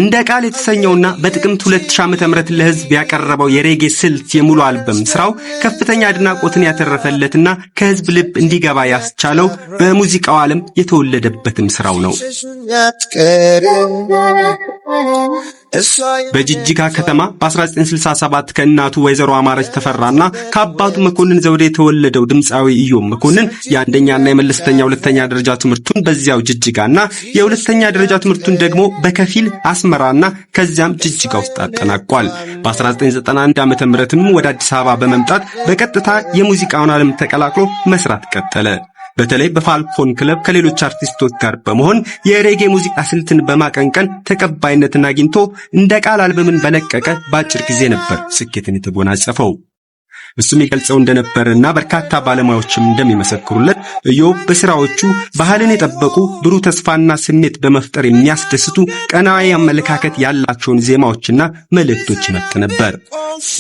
እንደ ቃል የተሰኘውና በጥቅምት 2000 ዓ.ም ለህዝብ ያቀረበው የሬጌ ስልት የሙሉ አልበም ስራው ከፍተኛ አድናቆትን ያተረፈለትና ከህዝብ ልብ እንዲገባ ያስቻለው በሙዚቃው ዓለም የተወለደበትም ስራው ነው። በጅጅጋ ከተማ በ1967 ከእናቱ ወይዘሮ አማረች ተፈራና ከአባቱ መኮንን ዘውዴ የተወለደው ድምፃዊ ኢዮብ መኮንን የአንደኛና የመለስተኛ ሁለተኛ ደረጃ ትምህርቱን በዚያው ጅጅጋና የሁለተኛ ደረጃ ትምህርቱን ደግሞ በከፊል አስመራና ከዚያም ጅጅጋ ውስጥ አጠናቋል። በ1991 ዓ.ም ወደ አዲስ አበባ በመምጣት በቀጥታ የሙዚቃውን ዓለም ተቀላቅሎ መስራት ቀጠለ። በተለይ በፋልኮን ክለብ ከሌሎች አርቲስቶች ጋር በመሆን የሬጌ ሙዚቃ ስልትን በማቀንቀን ተቀባይነትን አግኝቶ እንደ ቃል አልበምን በለቀቀ በአጭር ጊዜ ነበር ስኬትን የተጎናጸፈው። እሱም ይገልጸው እንደነበርና በርካታ ባለሙያዎችም እንደሚመሰክሩለት ኢዮብ በስራዎቹ ባህልን የጠበቁ ብሩህ ተስፋና ስሜት በመፍጠር የሚያስደስቱ ቀናዊ አመለካከት ያላቸውን ዜማዎችና መልእክቶች ይመጥ ነበር።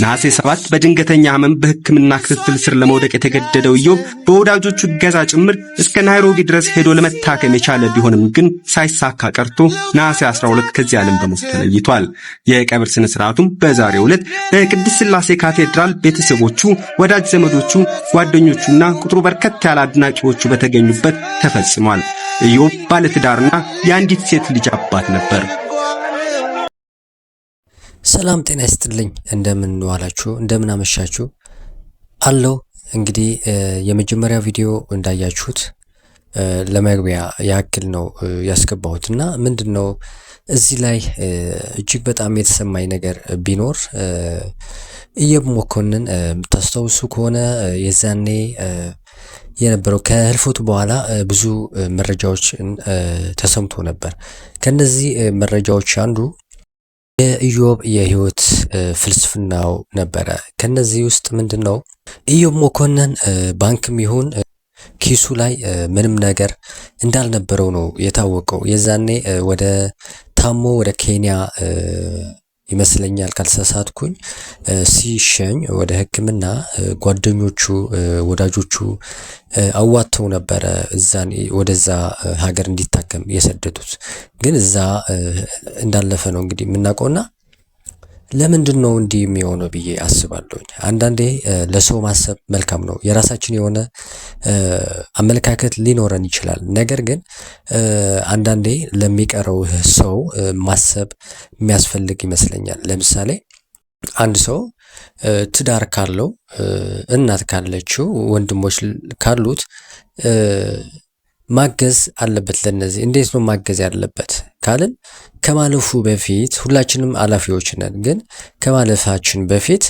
ነሐሴ 7 በድንገተኛ ህመም በሕክምና ክትትል ስር ለመውደቅ የተገደደው ኢዮብ በወዳጆቹ እገዛ ጭምር እስከ ናይሮቢ ድረስ ሄዶ ለመታከም የቻለ ቢሆንም ግን ሳይሳካ ቀርቶ ነሐሴ 12 ከዚህ ዓለም በሞት ተለይቷል። የቀብር ስነ ስርዓቱም በዛሬው ዕለት በቅድስት ሥላሴ ካቴድራል ቤተሰቦቹ፣ ወዳጅ ዘመዶቹ፣ ጓደኞቹና ቁጥሩ በርከት ያለ አድናቂዎቹ በተገኙበት ተፈጽሟል። ኢዮብ ባለትዳርና የአንዲት ሴት ልጅ አባት ነበር። ሰላም ጤና ይስጥልኝ። እንደምን ዋላችሁ? እንደምን አመሻችሁ? አለው እንግዲህ የመጀመሪያ ቪዲዮ እንዳያችሁት ለመግቢያ ያክል ነው ያስገባሁትና ምንድነው እዚህ ላይ እጅግ በጣም የተሰማኝ ነገር ቢኖር ኢዮብ መኮንን ተስተውሱ ከሆነ የዛኔ የነበረው ከህልፈቱ በኋላ ብዙ መረጃዎች ተሰምቶ ነበር። ከነዚህ መረጃዎች አንዱ የኢዮብ የህይወት ፍልስፍናው ነበረ። ከነዚህ ውስጥ ምንድነው ኢዮብ መኮንን ባንክም ይሁን ኪሱ ላይ ምንም ነገር እንዳልነበረው ነው የታወቀው። የዛኔ ወደ ታሞ ወደ ኬንያ ይመስለኛል ካልተሳሳትኩኝ ሲሸኝ ወደ ሕክምና ጓደኞቹ ወዳጆቹ አዋተው ነበረ ወደዛ ሀገር እንዲታከም የሰደዱት። ግን እዛ እንዳለፈ ነው እንግዲህ የምናውቀውና ለምንድን ነው እንዲህ የሚሆነው ብዬ አስባለሁኝ። አንዳንዴ ለሰው ማሰብ መልካም ነው። የራሳችን የሆነ አመለካከት ሊኖረን ይችላል። ነገር ግን አንዳንዴ ለሚቀረው ሰው ማሰብ የሚያስፈልግ ይመስለኛል። ለምሳሌ አንድ ሰው ትዳር ካለው፣ እናት ካለችው፣ ወንድሞች ካሉት ማገዝ አለበት። ለነዚህ እንዴት ነው ማገዝ ያለበት ካልን ከማለፉ በፊት ሁላችንም አላፊዎች ነን። ግን ከማለፋችን በፊት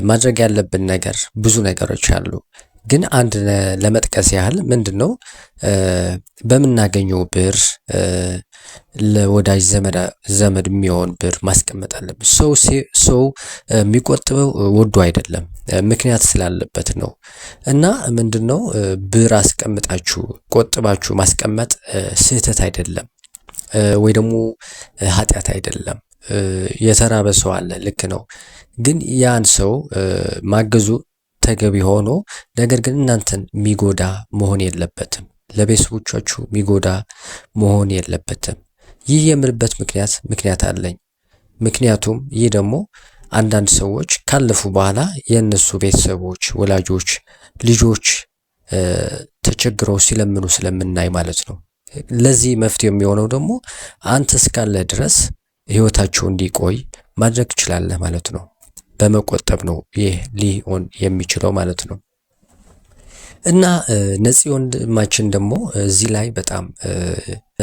ማድረግ ያለብን ነገር ብዙ ነገሮች አሉ። ግን አንድ ለመጥቀስ ያህል ምንድነው በምናገኘው ብር ለወዳጅ ዘመድ የሚሆን ብር ማስቀመጥ አለብን። ሰው የሚቆጥበው ወዶ አይደለም፣ ምክንያት ስላለበት ነው። እና ምንድነው ብር አስቀምጣችሁ ቆጥባችሁ ማስቀመጥ ስህተት አይደለም ወይ ደግሞ ኃጢአት አይደለም። የተራበ ሰው አለ፣ ልክ ነው። ግን ያን ሰው ማገዙ ተገቢ ሆኖ ነገር ግን እናንተን የሚጎዳ መሆን የለበትም። ለቤተሰቦቻችሁ የሚጎዳ መሆን የለበትም። ይህ የምልበት ምክንያት አለኝ። ምክንያቱም ይህ ደግሞ አንዳንድ ሰዎች ካለፉ በኋላ የእነሱ ቤተሰቦች፣ ወላጆች፣ ልጆች ተቸግረው ሲለምኑ ስለምናይ ማለት ነው። ለዚህ መፍትሄ የሚሆነው ደግሞ አንተ እስካለ ድረስ ህይወታቸው እንዲቆይ ማድረግ ትችላለህ ማለት ነው። በመቆጠብ ነው ይህ ሊሆን የሚችለው ማለት ነው። እና ነፂ ወንድማችን ደግሞ እዚህ ላይ በጣም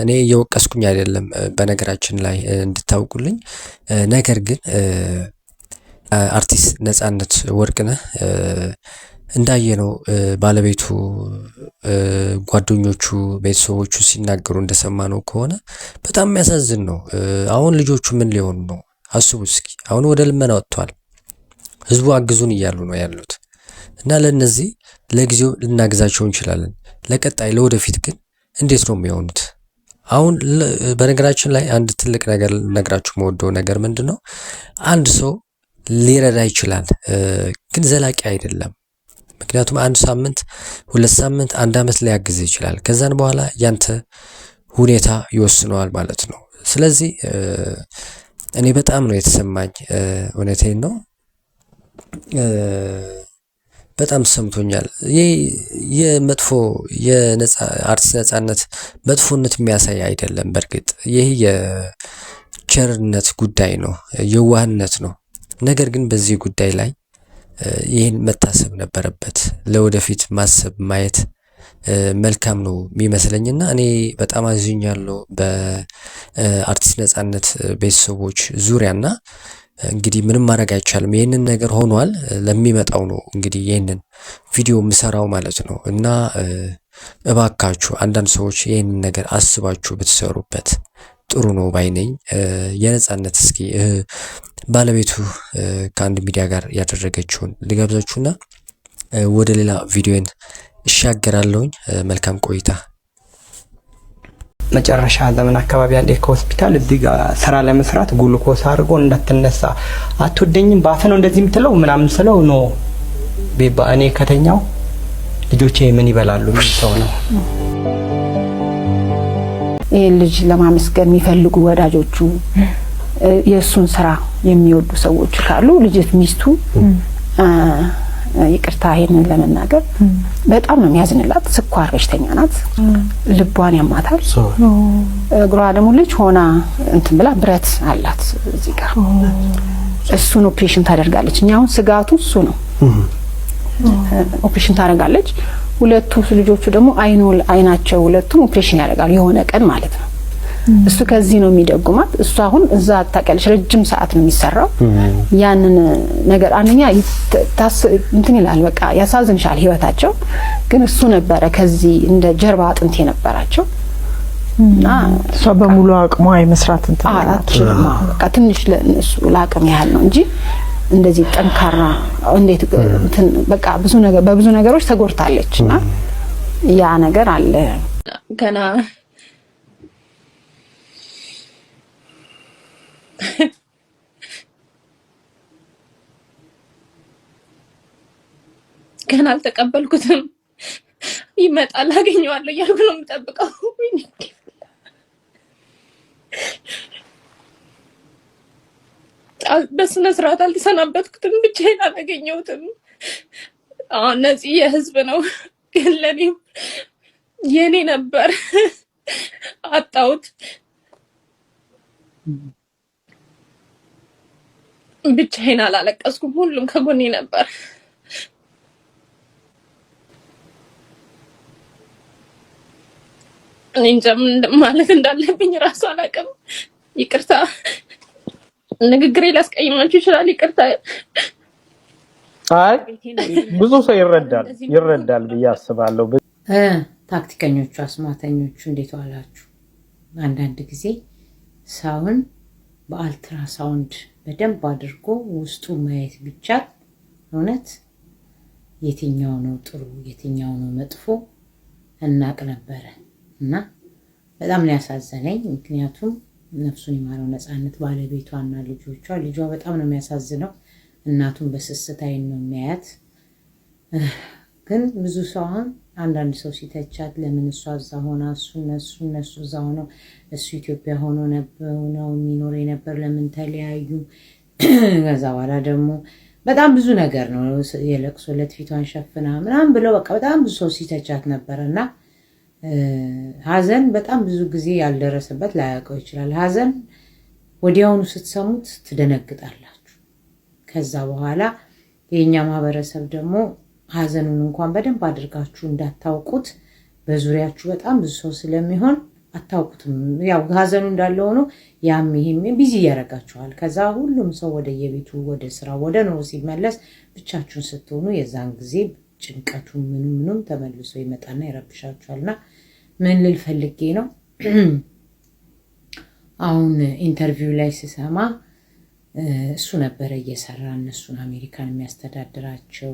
እኔ እየወቀስኩኝ አይደለም በነገራችን ላይ እንድታውቁልኝ። ነገር ግን አርቲስት ነፃነት ወርቅነህ እንዳየነው ባለቤቱ፣ ጓደኞቹ፣ ቤተሰቦቹ ሲናገሩ እንደሰማነው ከሆነ በጣም የሚያሳዝን ነው። አሁን ልጆቹ ምን ሊሆኑ ነው? አስቡ እስኪ። አሁን ወደ ልመና ወጥቷል። ህዝቡ አግዙን እያሉ ነው ያሉት። እና ለነዚህ ለጊዜው ልናግዛቸው እንችላለን። ለቀጣይ ለወደፊት ግን እንዴት ነው የሚሆኑት? አሁን በነገራችን ላይ አንድ ትልቅ ነገር ልነግራችሁ የምወደው ነገር ምንድነው፣ አንድ ሰው ሊረዳ ይችላል፣ ግን ዘላቂ አይደለም። ምክንያቱም አንድ ሳምንት፣ 2 ሳምንት፣ 1 ዓመት ሊያግዝ ይችላል። ከዛን በኋላ ያንተ ሁኔታ ይወስነዋል ማለት ነው። ስለዚህ እኔ በጣም ነው የተሰማኝ። እውነቴን ነው። በጣም ሰምቶኛል። ይህ የመጥፎ የአርቲስት ነጻነት መጥፎነት የሚያሳይ አይደለም። በእርግጥ ይህ የቸርነት ጉዳይ ነው፣ የዋህነት ነው። ነገር ግን በዚህ ጉዳይ ላይ ይህን መታሰብ ነበረበት። ለወደፊት ማሰብ ማየት መልካም ነው የሚመስለኝና እኔ በጣም አዝኛለሁ በአርቲስት ነጻነት ቤተሰቦች ዙሪያና እንግዲህ ምንም ማድረግ አይቻልም። ይህንን ነገር ሆኗል። ለሚመጣው ነው እንግዲህ ይህንን ቪዲዮ የምሰራው ማለት ነው። እና እባካችሁ አንዳንድ ሰዎች ይህንን ነገር አስባችሁ ብትሰሩበት ጥሩ ነው ባይነኝ። የነጻነት እስኪ ባለቤቱ ከአንድ ሚዲያ ጋር ያደረገችውን ልጋብዛችሁና ወደ ሌላ ቪዲዮን እሻገራለሁኝ። መልካም ቆይታ። መጨረሻ ዘመን አካባቢ ያለ ከሆስፒታል እዚህ ጋር ስራ ለመስራት ግሉኮስ አድርጎ እንዳትነሳ አትወደኝም ባፈ ነው እንደዚህ የምትለው ምናምን ስለው ነው ቤባ እኔ ከተኛው ልጆቼ ምን ይበላሉ ሰው ነው። ይሄ ልጅ ለማመስገን የሚፈልጉ ወዳጆቹ የሱን ስራ የሚወዱ ሰዎች ካሉ ልጅት ሚስቱ ይቅርታ ይሄንን ለመናገር በጣም ነው የሚያዝንላት። ስኳር በሽተኛ ናት። ልቧን ያማታል። እግሯ ደግሞ ልጅ ሆና እንትን ብላ ብረት አላት እዚህ ጋር እሱን ኦፕሬሽን ታደርጋለች። እኛ አሁን ስጋቱ እሱ ነው። ኦፕሬሽን ታደርጋለች። ሁለቱ ልጆቹ ደግሞ አይናቸው ሁለቱም ኦፕሬሽን ያደርጋሉ የሆነ ቀን ማለት ነው። እሱ ከዚህ ነው የሚደጉማት። እሱ አሁን እዛ ታቀልሽ ረጅም ሰዓት ነው የሚሰራው። ያንን ነገር አንኛ እንትን ይላል በቃ ያሳዝንሻል ህይወታቸው። ግን እሱ ነበረ ከዚህ እንደ ጀርባ አጥንት የነበራቸው እና እሷ በሙሉ አቅሟ የመስራት እንትን አላችም። በቃ ትንሽ ለነሱ ላቅም ያህል ነው እንጂ እንደዚህ ጠንካራ እንዴት እንትን በቃ በብዙ ነገሮች ተጎድታለችና ያ ነገር አለ ገና ገና አልተቀበልኩትም። ይመጣል አገኘዋለሁ እያልኩ ነው የምጠብቀው። በስነ ስርዓት አልተሰናበትኩትም። ብቻዬን አላገኘሁትም። ነፂ የህዝብ ነው፣ ግን ለኔም የኔ ነበር። አጣሁት። ብቻዬን አላለቀስኩም። ሁሉም ከጎኔ ነበር። እኔ እንጃ ምን ማለት እንዳለብኝ ራሱ አላውቅም። ይቅርታ ንግግሬ ላስቀይማችሁ ይችላል። ይቅርታ። አይ ብዙ ሰው ይረዳል ብዬ አስባለሁ። ታክቲከኞቹ አስማተኞቹ እንዴት ዋላችሁ? አንዳንድ ጊዜ ሰውን በአልትራሳውንድ በደንብ አድርጎ ውስጡ ማየት ቢቻል እውነት የትኛው ነው ጥሩ የትኛው ነው መጥፎ እናቅ ነበረ። እና በጣም ነው ያሳዘነኝ። ምክንያቱም ነፍሱን ይማረው ነጻነት ባለቤቷና ልጇ በጣም ነው የሚያሳዝነው። እናቱን በስስት አይን ነው የሚያያት። ግን ብዙ ሰው አሁን አንዳንድ ሰው ሲተቻት ለምን እሷ እዛ ሆና እነሱ እዛ ሆነው እሱ ኢትዮጵያ ሆኖ ነው የሚኖር የነበር ለምን ተለያዩ? ከዛ በኋላ ደግሞ በጣም ብዙ ነገር ነው የለቅሶ ዕለት ፊቷን ሸፍና ምናምን ብለው በቃ በጣም ብዙ ሰው ሲተቻት ነበርና ሀዘን በጣም ብዙ ጊዜ ያልደረሰበት ላያውቀው ይችላል። ሀዘን ወዲያውኑ ስትሰሙት ትደነግጣላችሁ። ከዛ በኋላ የኛ ማህበረሰብ ደግሞ ሀዘኑን እንኳን በደንብ አድርጋችሁ እንዳታውቁት በዙሪያችሁ በጣም ብዙ ሰው ስለሚሆን አታውቁትም። ያው ሀዘኑ እንዳለ ሆኖ ያም ይሄም ቢዚ ያረጋችኋል። ከዛ ሁሉም ሰው ወደ የቤቱ ወደ ስራ ወደ ነው ሲመለስ ብቻችሁን ስትሆኑ የዛን ጊዜ ጭንቀቱ ምንም ተመልሶ ይመጣና ይረብሻችኋልና ምን ልል ፈልጌ ነው አሁን ኢንተርቪው ላይ ስሰማ እሱ ነበረ እየሰራ እነሱን አሜሪካን የሚያስተዳድራቸው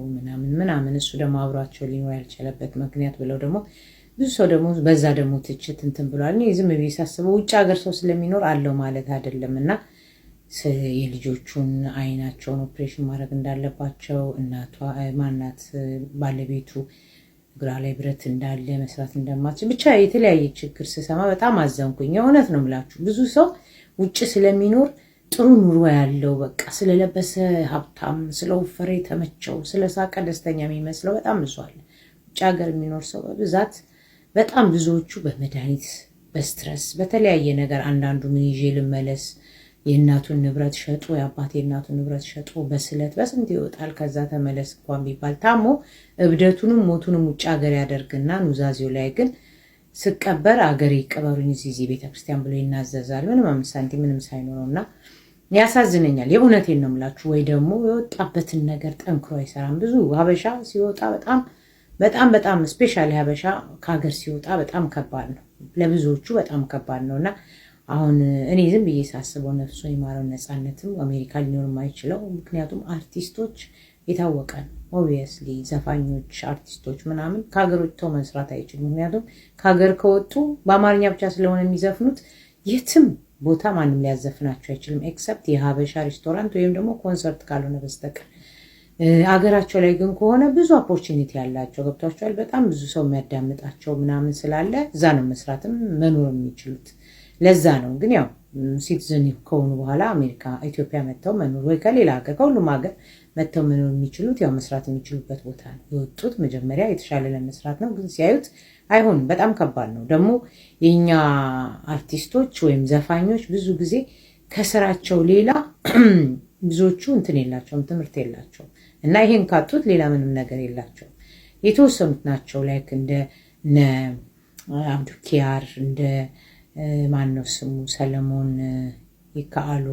ምናምን እሱ ደግሞ አብሯቸው ሊኖር ያልቻለበት ምክንያት ብለው ደግሞ ብዙ ሰው ደግሞ በዛ ደግሞ ትችት እንትን ብሏል። እኔ ዝም ብዬ ሳስበው ውጭ ሀገር ሰው ስለሚኖር አለው ማለት አይደለምና የልጆቹን አይናቸውን ኦፕሬሽን ማድረግ እንዳለባቸው እናቷ ማናት ባለቤቱ ግራ ላይ ብረት እንዳለ መስራት እንደማትችል ብቻ የተለያየ ችግር ስሰማ በጣም አዘንኩኝ። የእውነት ነው የምላችሁ። ብዙ ሰው ውጭ ስለሚኖር ጥሩ ኑሮ ያለው በቃ ስለለበሰ ሀብታም፣ ስለወፈረ የተመቸው፣ ስለሳቀ ደስተኛ የሚመስለው በጣም ብዙ አለ። ውጭ ሀገር የሚኖር ሰው በብዛት በጣም ብዙዎቹ በመድኃኒት በስትረስ በተለያየ ነገር አንዳንዱ ምን ይዤ ልመለስ የእናቱን ንብረት ሸጦ የአባቴ የእናቱን ንብረት ሸጦ በስለት በስንት ይወጣል። ከዛ ተመለስ እንኳን ቢባል ታሞ እብደቱንም ሞቱንም ውጭ ሀገር ያደርግና ኑዛዜው ላይ ግን ስቀበር አገሬ ይቀበሩኝ እዚህ ቤተክርስቲያን ብሎ ይናዘዛል። ምንም 5 ሳንቲም ምንም ሳይኖረውና ያሳዝነኛል። የእውነቴን ነው የምላችሁ። ወይ ደግሞ የወጣበትን ነገር ጠንክሮ አይሰራም። ብዙ ሀበሻ ሲወጣ በጣም ስፔሻሊ ሀበሻ ከሀገር ሲወጣ በጣም ከባድ ነው። ለብዙዎቹ በጣም ከባድ ነውና አሁን እኔ ዝም ብዬ ሳስበው ነፍሱን ይማረው ነፃነትም አሜሪካ ሊኖር የማይችለው ምክንያቱም አርቲስቶች የታወቀ ነው። ኦብቪየስሊ ዘፋኞች፣ አርቲስቶች ምናምን ከሀገር ወጥተው መስራት አይችሉም። ምክንያቱም ከሀገር ከወጡ በአማርኛ ብቻ ስለሆነ የሚዘፍኑት የትም ቦታ ማንም ሊያዘፍናቸው አይችልም ኤክሰፕት የሀበሻ ሬስቶራንት ወይም ደግሞ ኮንሰርት ካልሆነ በስተቀር። አገራቸው ላይ ግን ከሆነ ብዙ ኦፖርቹኒቲ ያላቸው ገብቷቸዋል። በጣም ብዙ ሰው የሚያዳምጣቸው ምናምን ስላለ እዛ ነው መስራትም መኖር የሚችሉት። ለዛ ነው ግን ያው ሲቲዝን ከሆኑ በኋላ አሜሪካ ኢትዮጵያ መጥተው መኖር ወይ ከሌላ ሀገር ከሁሉም ሀገር መጥተው መኖር የሚችሉት ያው መስራት የሚችሉበት ቦታ ነው የወጡት። መጀመሪያ የተሻለ ለመስራት ነው፣ ግን ሲያዩት አይሆንም። በጣም ከባድ ነው። ደግሞ የኛ አርቲስቶች ወይም ዘፋኞች ብዙ ጊዜ ከስራቸው ሌላ ብዙዎቹ እንትን የላቸውም፣ ትምህርት የላቸውም እና ይሄን ካጡት ሌላ ምንም ነገር የላቸውም። የተወሰኑት ናቸው ላይክ እንደ አብዱኪያር እንደ ማነው ስሙ ሰለሞን ይካአሉ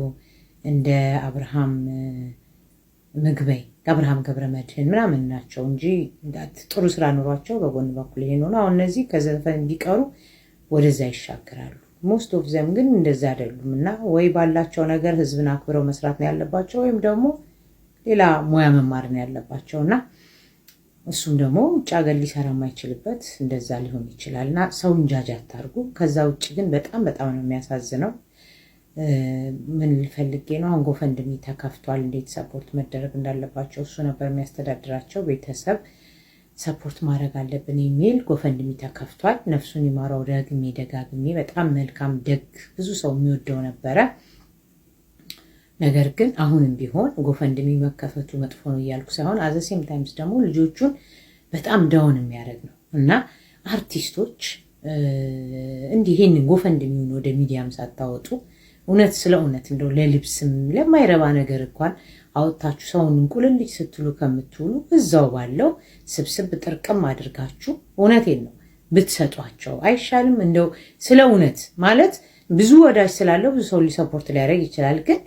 እንደ አብርሃም ምግበይ አብርሃም ገብረመድህን ምናምን ናቸው እንጂ ጥሩ ስራ ኑሯቸው በጎን በኩል ይሄን ነው። አሁን እነዚህ ከዘፈን ቢቀሩ ወደዛ ይሻገራሉ። ሞስት ኦፍ ዘም ግን እንደዛ አይደሉም እና ወይ ባላቸው ነገር ህዝብን አክብረው መስራት ነው ያለባቸው ወይም ደግሞ ሌላ ሙያ መማር ነው ያለባቸውና እሱም ደግሞ ውጭ ሀገር ሊሰራ የማይችልበት እንደዛ ሊሆን ይችላልና ሰው እንጃጅ አታርጉ። ከዛ ውጭ ግን በጣም ነው የሚያሳዝነው። ምን ልፈልጌ ነው አሁን ጎፈንድሚ ተከፍቷል። እንዴት ሰፖርት መደረግ እንዳለባቸው እሱ ነበር የሚያስተዳድራቸው። ቤተሰብ ሰፖርት ማድረግ አለብን የሚል ጎፈንድሚ ተከፍቷል። ነፍሱን ይማረው ደግሜ ደጋግሜ። በጣም መልካም ደግ ብዙ ሰው የሚወደው ነበረ። ነገር ግን አሁንም ቢሆን ጎፈንድሚ መከፈቱ መጥፎ ነው እያልኩ ሳይሆን አዘ ሴም ታይምስ ደግሞ ልጆቹን በጣም ዳውን የሚያደርግ ነው እና አርቲስቶች እንዲህ ይሄንን ጎፈንድሚውን ወደ ሚዲያም ሳታወጡ እውነት ስለ እውነት እንደው ለልብስም ለማይረባ ነገር እንኳን አውጣችሁ ሰውን እንቁልልጅ ስትሉ ከምትውሉ እዛው ባለው ስብስብ ጥርቅም አድርጋችሁ እውነቴን ነው ብትሰጧቸው አይሻልም? እንደው ስለ እውነት ማለት ብዙ ወዳጅ ስላለው ብዙ ሰው ሊሰፖርት ሊያደርግ ይችላል። ግን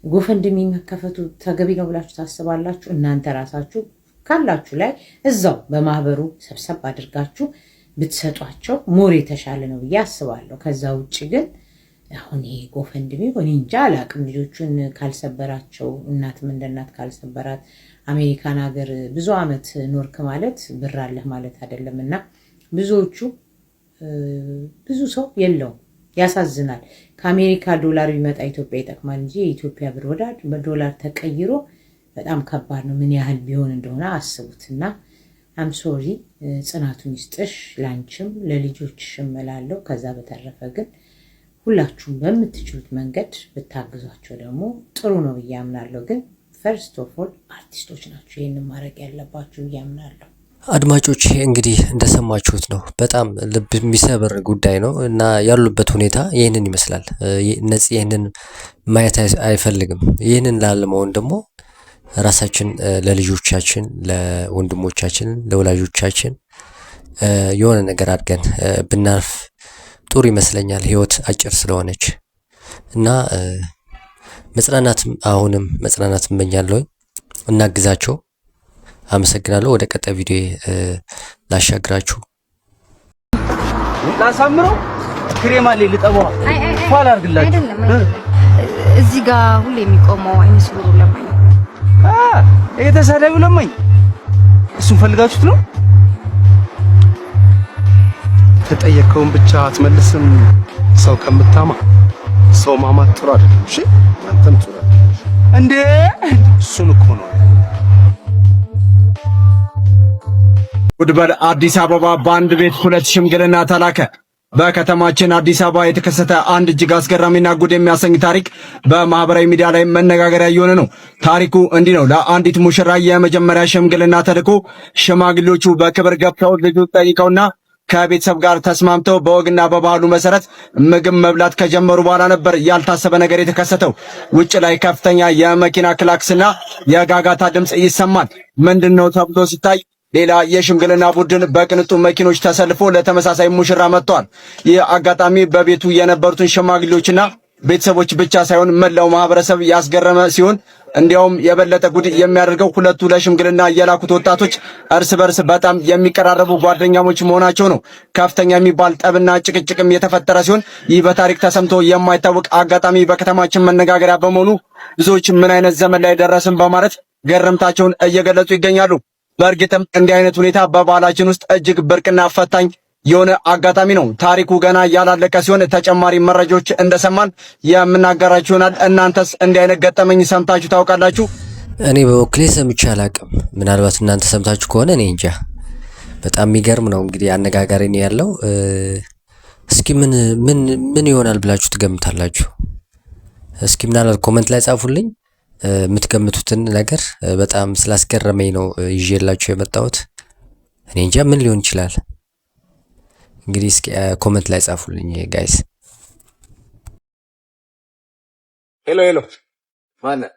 ጎፈንድሚ መከፈቱ ተገቢ ነው ብላችሁ ታስባላችሁ? እናንተ ራሳችሁ ካላችሁ ላይ እዛው በማህበሩ ሰብሰብ አድርጋችሁ ብትሰጧቸው ሞር የተሻለ ነው ብዬ አስባለሁ። ከዛ ውጭ ግን አሁን ይሄ ጎፈንድሚ እኔ እንጃ አላቅም። ልጆቹን ካልሰበራቸው እናትም እንደ እናት ካልሰበራት አሜሪካን ሀገር ብዙ አመት ኖርክ ማለት ብር አለህ ማለት አይደለም እና ብዙዎቹ ብዙ ሰው የለውም። ያሳዝናል። ከአሜሪካ ዶላር ቢመጣ ኢትዮጵያ ይጠቅማል እንጂ የኢትዮጵያ ብር ወደ ዶላር ተቀይሮ በጣም ከባድ ነው። ምን ያህል ቢሆን እንደሆነ አስቡትና አም ሶሪ ጽናቱን ይስጥሽ ላንቺም ለልጆችሽም እላለሁ። ከዛ በተረፈ ግን ሁላችሁም በምትችሉት መንገድ ብታግዟቸው ደግሞ ጥሩ ነው ብዬ አምናለሁ። ግን ፈርስት ኦፍ ኦል አርቲስቶች ናቸው ይሄንን ማድረግ ያለባችሁ ብዬ አምናለሁ። አድማጮች እንግዲህ እንደሰማችሁት ነው። በጣም ልብ የሚሰብር ጉዳይ ነው እና ያሉበት ሁኔታ ይህንን ይመስላል። እነዚህ ይህንን ማየት አይፈልግም። ይህንን ላለመሆን ደግሞ ራሳችን ለልጆቻችን፣ ለወንድሞቻችን፣ ለወላጆቻችን የሆነ ነገር አድርገን ብናልፍ ጥሩ ይመስለኛል። ህይወት አጭር ስለሆነች እና አሁንም መጽናናት እመኛለሁ። እናግዛቸው። አመሰግናለሁ። ወደ ቀጣይ ቪዲዮ ላሻግራችሁ። ላሳምረው ክሬም አለ ልጠባው ፋል አድርግላችሁ። እዚህ ጋር ሁሌ የሚቆመው አይመስሉ ለማኝ ይሄ ተሳዳቢው ለማኝ እሱን ፈልጋችሁት ነው? ተጠየቀውን ብቻ አትመልስም። ሰው ከምታማ ሰው ማማት ጥሩ አይደለም። እሺ አንተም ጥሩ እንዴ? እሱን እኮ ነው ጉድበል አዲስ አበባ በአንድ ቤት 2 ሽምግልና ተላከ። በከተማችን አዲስ አበባ የተከሰተ አንድ እጅግ አስገራሚና ጉድ የሚያሰኝ ታሪክ በማህበራዊ ሚዲያ ላይ መነጋገሪያ እየሆነ ነው። ታሪኩ እንዲህ ነው። ለአንዲት ሙሽራ የመጀመሪያ ሽምግልና ተልኮ ሽማግሌዎቹ በክብር ገብተው ልጁ ጠይቀውና ከቤተሰብ ጋር ተስማምተው በወግና በባህሉ መሰረት ምግብ መብላት ከጀመሩ በኋላ ነበር ያልታሰበ ነገር የተከሰተው። ውጭ ላይ ከፍተኛ የመኪና ክላክስና የጋጋታ ድምፅ ይሰማል። ምንድነው ተብሎ ሲታይ ሌላ የሽምግልና ቡድን በቅንጡ መኪኖች ተሰልፎ ለተመሳሳይ ሙሽራ መጥቷል። ይህ አጋጣሚ በቤቱ የነበሩትን ሽማግሌዎችና ቤተሰቦች ብቻ ሳይሆን መላው ማህበረሰብ ያስገረመ ሲሆን እንዲያውም የበለጠ ጉድ የሚያደርገው ሁለቱ ለሽምግልና የላኩት ወጣቶች እርስ በርስ በጣም የሚቀራረቡ ጓደኛሞች መሆናቸው ነው። ከፍተኛ የሚባል ጠብና ጭቅጭቅም የተፈጠረ ሲሆን ይህ በታሪክ ተሰምቶ የማይታወቅ አጋጣሚ በከተማችን መነጋገሪያ በመሆኑ ብዙዎች ምን አይነት ዘመን ላይ ደረስን በማለት ገረምታቸውን እየገለጹ ይገኛሉ። በእርግጥም እንዲህ አይነት ሁኔታ በባህላችን ውስጥ እጅግ ብርቅና ፈታኝ የሆነ አጋጣሚ ነው። ታሪኩ ገና ያላለቀ ሲሆን ተጨማሪ መረጃዎች እንደሰማን የምናገራችሁ ይሆናል። እናንተስ እንዲህ አይነት ገጠመኝ ሰምታችሁ ታውቃላችሁ? እኔ በበኩሌ ሰምቼ አላቅም። ምናልባት እናንተ ሰምታችሁ ከሆነ እኔ እንጃ። በጣም የሚገርም ነው። እንግዲህ አነጋጋሪ ነው ያለው። እስኪ ምን ይሆናል ብላችሁ ትገምታላችሁ? እስኪ ምናልባት ኮመንት ላይ ጻፉልኝ። የምትገምቱትን ነገር በጣም ስላስገረመኝ ነው ይዤላችሁ የመጣሁት። እኔ እንጃ ምን ሊሆን ይችላል። እንግዲህ እስኪ ኮመንት ላይ ጻፉልኝ ጋይስ። ሄሎ ማነው?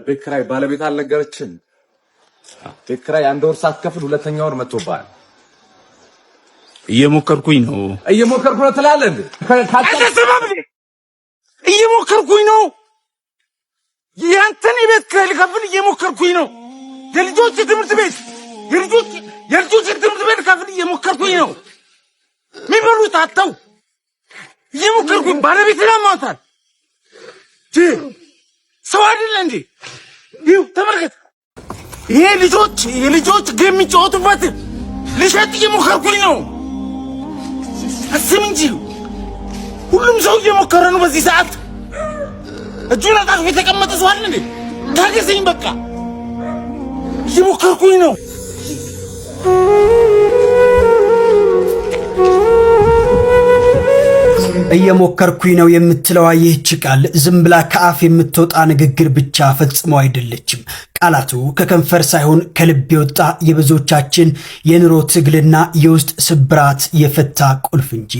ቤት ኪራይ ባለቤት አልነገረችን? ቤት ኪራይ 1 ወር ሳትከፍል 2ኛ ወር መጥቶብሃል። እየሞከርኩኝ ነው ትላለህ እንዴ? እየሞከርኩኝ ነው። ያንተን የቤት ኪራይ ልከፍል እየሞከርኩኝ ነው። የልጆች ትምህርት ቤት ልከፍል እየሞከርኩኝ ነው። የሚበሉት አጥተው እየሞከርኩኝ ባለቤትን አሟታል። ሰው አይደለ እንዴ? ይኸው ተመልከት። ይሄ የልጆች ጌም የሚጫወቱበት ልሸጥ እየሞከርኩኝ ነው። አስብ እንጂ ሁሉም ሰው እየሞከረ ነው በዚህ ሰዓት። እጁን አጣጥፎ የተቀመጠ ሰው አለ እንዴ? ታገሰኝ በቃ እየሞከርኩኝ ነው። እየሞከርኩኝ ነው የምትለዋ ይህች ቃል ዝም ብላ ከአፍ የምትወጣ ንግግር ብቻ ፈጽሞ አይደለችም። ቃላቱ ከከንፈር ሳይሆን ከልብ የወጣ የብዙዎቻችን የኑሮ ትግልና የውስጥ ስብራት የፈታ ቁልፍ እንጂ።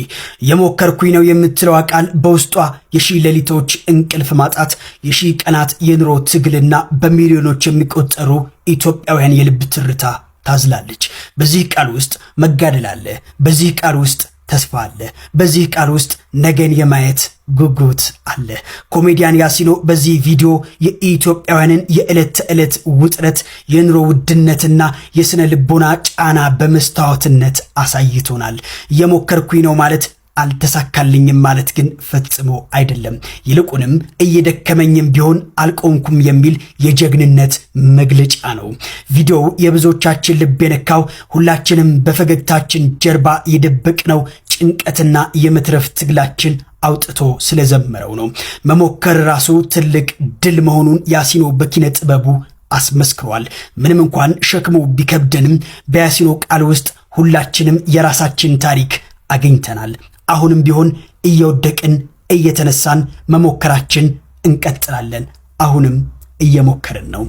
እየሞከርኩኝ ነው የምትለዋ ቃል በውስጧ የሺህ ሌሊቶች እንቅልፍ ማጣት፣ የሺህ ቀናት የኑሮ ትግልና በሚሊዮኖች የሚቆጠሩ ኢትዮጵያውያን የልብ ትርታ ታዝላለች። በዚህ ቃል ውስጥ መጋደል አለ። በዚህ ቃል ውስጥ ተስፋ አለ። በዚህ ቃል ውስጥ ነገን የማየት ጉጉት አለ። ኮሜዲያን ያሲኖ በዚህ ቪዲዮ የኢትዮጵያውያንን የዕለት ተዕለት ውጥረት፣ የኑሮ ውድነትና የስነ ልቦና ጫና በመስታወትነት አሳይቶናል። እየሞከርኩኝ ነው ማለት አልተሳካልኝም ማለት ግን ፈጽሞ አይደለም። ይልቁንም እየደከመኝም ቢሆን አልቆምኩም የሚል የጀግንነት መግለጫ ነው። ቪዲዮው የብዙዎቻችን ልብ የነካው ሁላችንም በፈገግታችን ጀርባ የደበቅነው ጭንቀትና የመትረፍ ትግላችን አውጥቶ ስለዘመረው ነው። መሞከር ራሱ ትልቅ ድል መሆኑን ያሲኖ በኪነ ጥበቡ አስመስክሯል። ምንም እንኳን ሸክሙ ቢከብደንም በያሲኖ ቃል ውስጥ ሁላችንም የራሳችን ታሪክ አግኝተናል። አሁንም ቢሆን እየወደቅን እየተነሳን መሞከራችን እንቀጥላለን። አሁንም እየሞከርን ነው።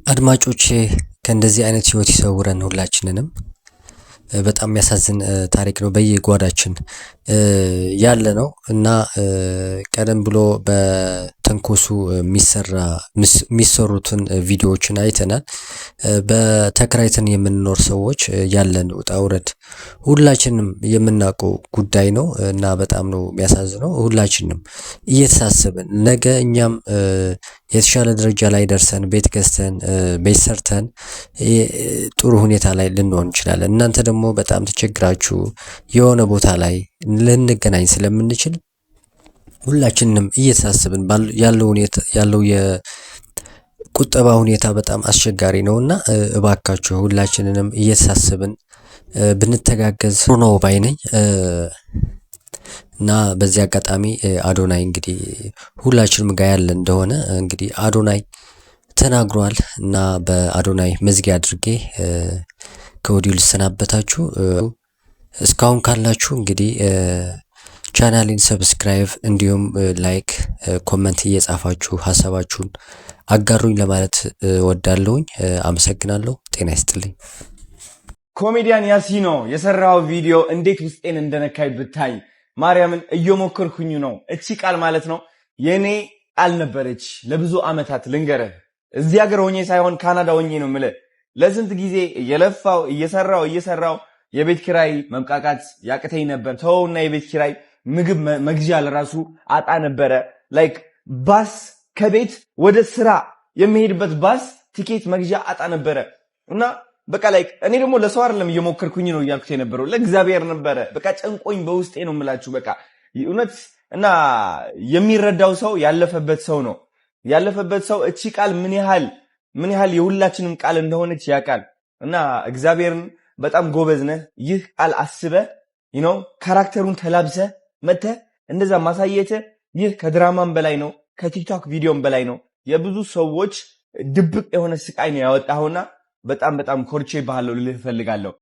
አድማጮቼ ከእንደዚህ አይነት ህይወት ይሰውረን ሁላችንንም። በጣም የሚያሳዝን ታሪክ ነው። በየጓዳችን ያለ ነው እና ቀደም ብሎ በተንኮሱ የሚሰሩትን ቪዲዮዎችን አይተናል። በተከራይተን የምንኖር ሰዎች ያለን ውጣ ውረድ ሁላችንም የምናውቀው ጉዳይ ነው እና በጣም ነው የሚያሳዝነው። ሁላችንም እየተሳሰብን ነገ እኛም የተሻለ ደረጃ ላይ ደርሰን ቤት ገዝተን ቤት ሰርተን ጥሩ ሁኔታ ላይ ልንሆን እንችላለን። እናንተ ደግሞ በጣም ተቸግራችሁ የሆነ ቦታ ላይ ልንገናኝ ስለምንችል ሁላችንም እየተሳሰብን ያለው የቁጠባ ሁኔታ በጣም አስቸጋሪ ነውና እባካችሁ ሁላችንንም እየተሳሰብን ብንተጋገዝ ነው ባይ ነኝ። እና በዚህ አጋጣሚ አዶናይ እንግዲህ ሁላችንም ጋር ያለ እንደሆነ እንግዲህ አዶናይ ተናግሯል እና በአዶናይ መዝጊያ አድርጌ ከወዲሁ ልሰናበታችሁ። እስካሁን ካላችሁ እንግዲህ ቻናሌን ሰብስክራይብ እንዲሁም ላይክ ኮሜንት እየጻፋችሁ ሐሳባችሁን አጋሩኝ ለማለት ወዳለሁኝ። አመሰግናለሁ። ጤና ይስጥልኝ። ኮሜዲያን ያሲኖ የሰራው ቪዲዮ እንዴት ውስጤን እንደነካይ ብታይ ማርያምን እየሞከርኩኝ ነው። እቺ ቃል ማለት ነው የኔ ቃል ነበረች ለብዙ አመታት ልንገርህ። እዚህ ሀገር ሆኜ ሳይሆን ካናዳ ሆኜ ነው የምልህ። ለስንት ጊዜ እየለፋው እየሰራው የቤት ኪራይ መብቃቃት ያቅተኝ ነበር። ተውና የቤት ኪራይ ምግብ መግዣ ለራሱ አጣ ነበረ። ላይክ ባስ ከቤት ወደ ስራ የሚሄድበት ባስ ቲኬት መግዣ አጣ ነበረ እና በቃ ላይክ እኔ ደግሞ ለሰው አይደለም እየሞከርኩኝ ነው እያልኩት የነበረው ለእግዚአብሔር ነበረ። በቃ ጨንቆኝ በውስጤ ነው የምላችሁ። በቃ እውነት እና የሚረዳው ሰው ያለፈበት ሰው ነው። ያለፈበት ሰው እቺ ቃል ምን ያህል የሁላችንም ቃል እንደሆነች ያውቃል። እና እግዚአብሔርን በጣም ጎበዝ ነህ። ይህ ቃል አስበህ ካራክተሩን ተላብሰህ መተህ እንደዛ ማሳየት ይህ ከድራማም በላይ ነው፣ ከቲክቶክ ቪዲዮም በላይ ነው። የብዙ ሰዎች ድብቅ የሆነ ስቃይ ነው ያወጣኸውና በጣም ኮርቼ ባህለው ልልህ እፈልጋለሁ።